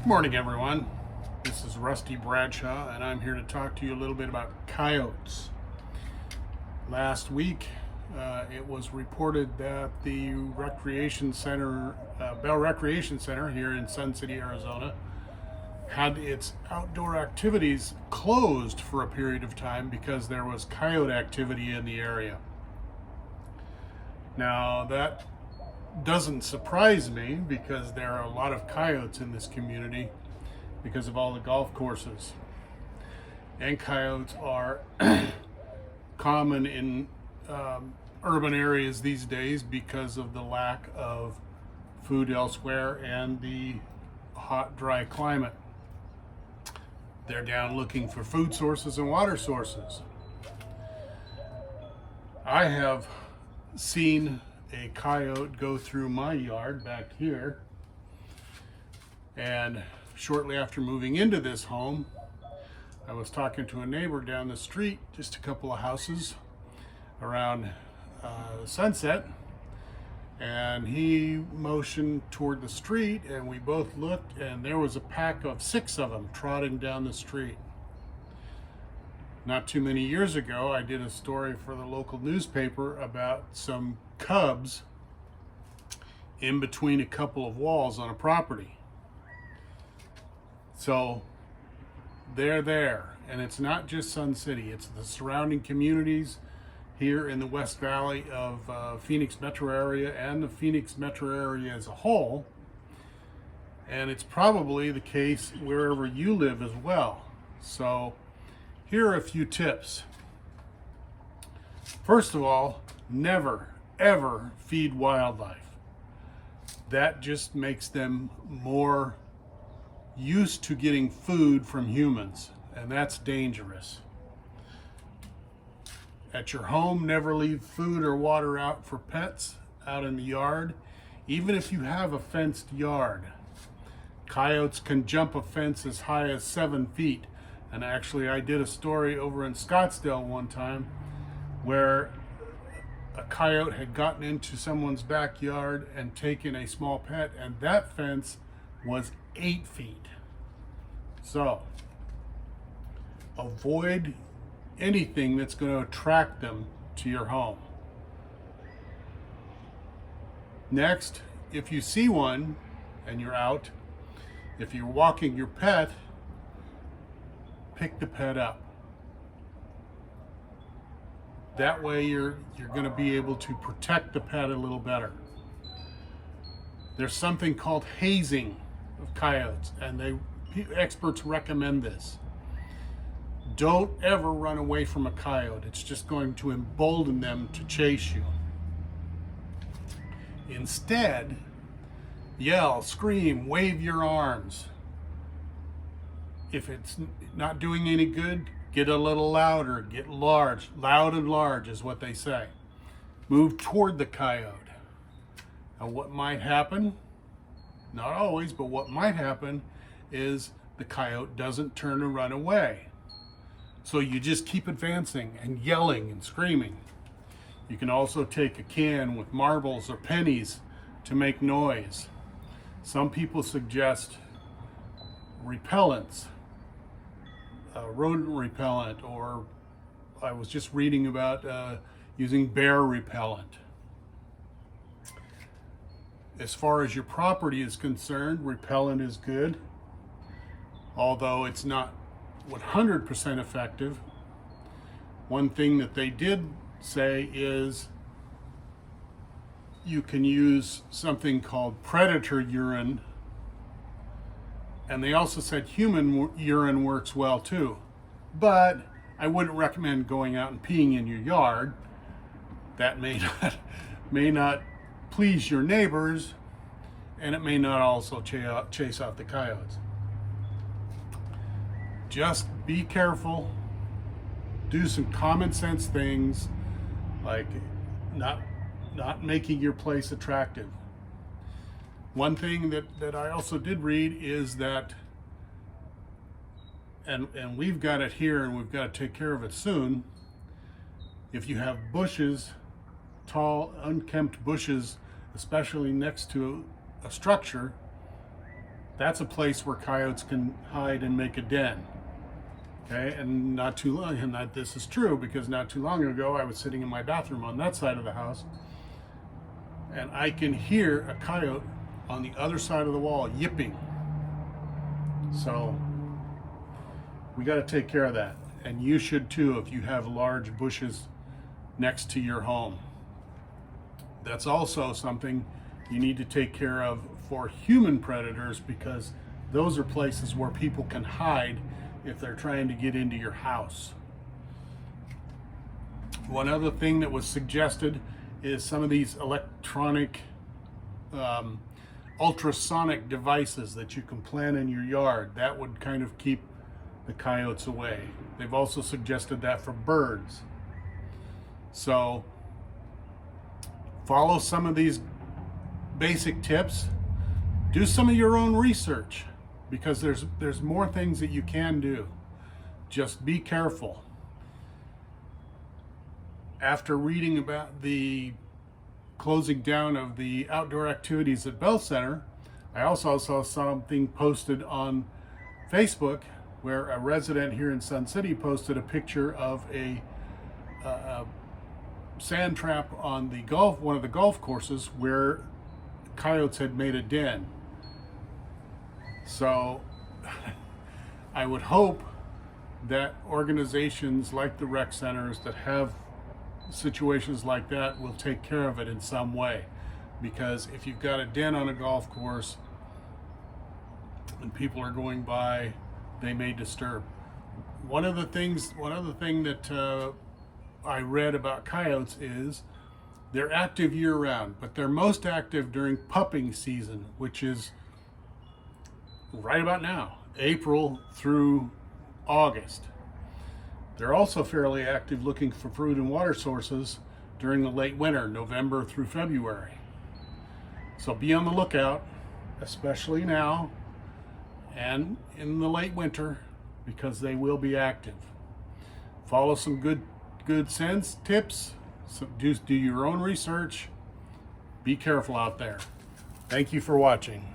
Good morning, everyone. This is Rusty Bradshaw, and I'm here to talk to you a little bit about coyotes. Last week, it was reported that the recreation center, Bell Recreation Center here in Sun City, Arizona, had its outdoor activities closed for a period of time because there was coyote activity in the area. Now, that doesn't surprise me because there are a lot of coyotes in this community because of all the golf courses. And coyotes are common in urban areas these days because of the lack of food elsewhere and the hot, dry climate. They're down looking for food sources and water sources. I have seen a coyote go through my yard back here, and shortly after moving into this home, I was talking to a neighbor down the street, just a couple of houses around sunset, and he motioned toward the street, and we both looked, and there was a pack of 6 of them trotting down the street. Not too many years ago, I did a story for the local newspaper about some cubs in between a couple of walls on a property. So they're there, and it's not just Sun City, it's the surrounding communities here in the West Valley of Phoenix metro area and the Phoenix metro area as a whole. And it's probably the case wherever you live as well. So here are a few tips. First of all, never, ever feed wildlife. That just makes them more used to getting food from humans, and that's dangerous. At your home, never leave food or water out for pets out in the yard, even if you have a fenced yard. Coyotes can jump a fence as high as 7 feet. And actually, I did a story over in Scottsdale one time where a coyote had gotten into someone's backyard and taken a small pet, and that fence was 8 feet. So, avoid anything that's going to attract them to your home. Next, if you see one and you're out, if you're walking your pet, pick the pet up. That way you're going to be able to protect the pet a little better. There's something called hazing of coyotes, and experts recommend this. Don't ever run away from a coyote. It's just going to embolden them to chase you. Instead, yell, scream, wave your arms. If it's not doing any good, get a little louder, get large. Loud and large is what they say. Move toward the coyote. And what might happen, not always, but what might happen is the coyote doesn't turn and run away. So you just keep advancing and yelling and screaming. You can also take a can with marbles or pennies to make noise. Some people suggest repellents. Rodent repellent, or I was just reading about using bear repellent. As far as your property is concerned, repellent is good, although it's not 100% effective. One thing that they did say is you can use something called predator urine. And they also said human urine works well too. But I wouldn't recommend going out and peeing in your yard. That may not please your neighbors, and it may not also chase out the coyotes. Just be careful. Do some common sense things like not making your place attractive. One thing that I also did read is that, and we've got it here and we've got to take care of it soon, if you have bushes, tall, unkempt bushes, especially next to a structure, that's a place where coyotes can hide and make a den. Okay, and not too long, and that this is true because not too long ago I was sitting in my bathroom on that side of the house, and I can hear a coyote on the other side of the wall yipping. So we got to take care of that, and you should too if you have large bushes next to your home. That's also something you need to take care of for human predators, because those are places where people can hide if they're trying to get into your house. One other thing that was suggested is some of these electronic ultrasonic devices that you can plant in your yard. That would kind of keep the coyotes away. They've also suggested that for birds. So follow some of these basic tips. Do some of your own research, because there's more things that you can do. Just be careful. After reading about the closing down of the outdoor activities at Bell Center, I also saw something posted on Facebook where a resident here in Sun City posted a picture of a sand trap on the one of the golf courses where coyotes had made a den. So I would hope that organizations like the rec centers that have situations like that will take care of it in some way, because if you've got a den on a golf course and people are going by, they may disturb. One other thing that I read about coyotes is they're active year-round, but they're most active during pupping season, which is right about now, April through August. They're also fairly active looking for food and water sources during the late winter, November through February. So be on the lookout, especially now and in the late winter, because they will be active. Follow some good sense tips. So do your own research. Be careful out there. Thank you for watching.